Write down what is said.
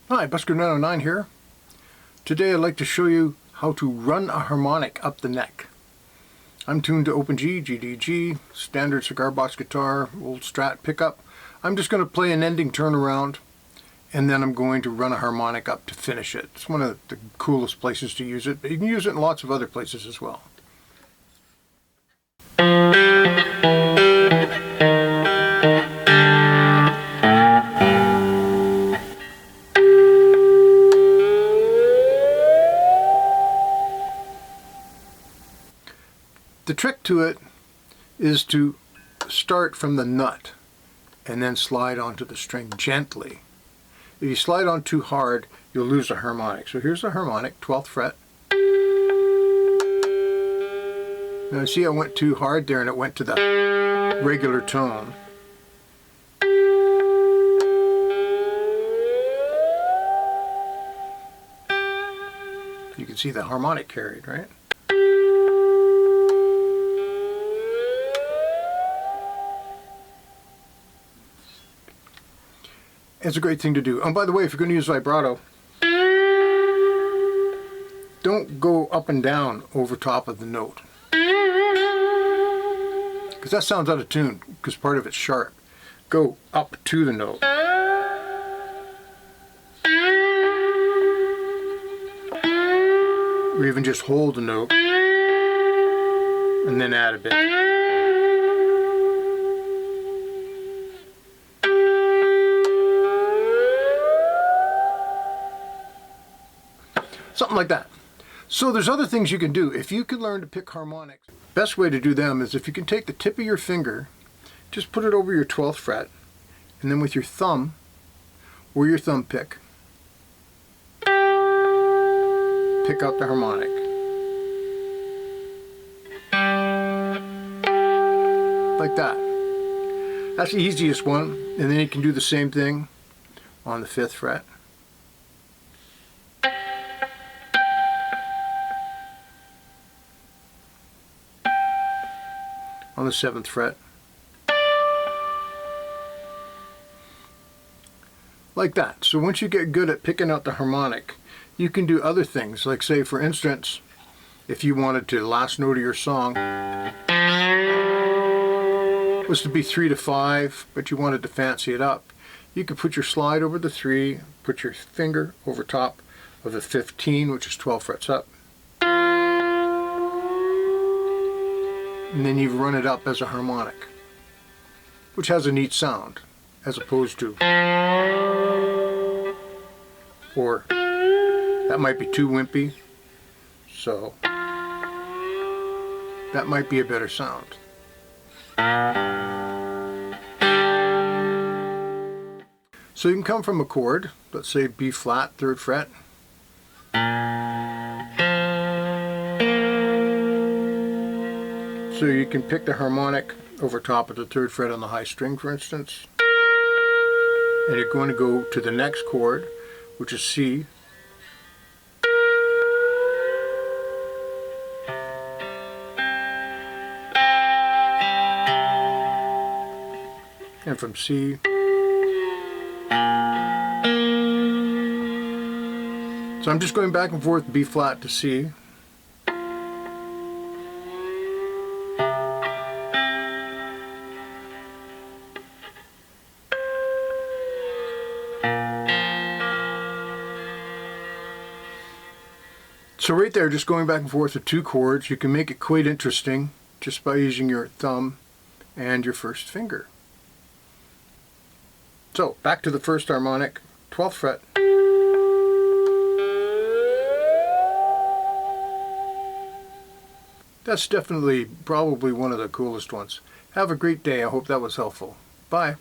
Hi, Busker909 here. Today I'd like to show you how to run a harmonic up the neck. I'm tuned to Open G, GDG, standard cigar box guitar, old Strat pickup. I'm just going to play an ending turnaround and then I'm going to run a harmonic up to finish it. It's one of the coolest places to use it, but you can use it in lots of other places as well. The trick to it is to start from the nut and then slide onto the string gently. If you slide on too hard, you'll lose a harmonic. So here's a harmonic, 12th fret. Now see I went too hard there and it went to the regular tone. You can see the harmonic carried, right? It's a great thing to do. And by the way, if you're going to use vibrato, don't go up and down over top of the note, because that sounds out of tune, because part of it's sharp. Go up to the note. Or even just hold the note and then add a bit. Something like that. So there's other things you can do. If you can learn to pick harmonics, best way to do them is if you can take the tip of your finger, just put it over your 12th fret, and then with your thumb, or your thumb pick out the harmonic. Like that. That's the easiest one. And then you can do the same thing on the 5th fret. On the 7th fret. Like that. So once you get good at picking out the harmonic, you can do other things. Like say for instance, if you wanted to, the last note of your song was to be 3 to 5, but you wanted to fancy it up, you could put your slide over the 3, put your finger over top of the 15, which is 12 frets up, and then you run it up as a harmonic, which has a neat sound, as opposed to, or that might be too wimpy, so that might be a better sound. So you can come from a chord, let's say B flat, 3rd fret, so you can pick the harmonic over top of the 3rd fret on the high string, for instance, and you're going to go to the next chord, which is C, and from C, so I'm just going back and forth, B flat to C. So right there, just going back and forth with 2 chords, you can make it quite interesting just by using your thumb and your first finger. So back to the first harmonic, 12th fret. That's definitely probably one of the coolest ones. Have a great day. I hope that was helpful. Bye.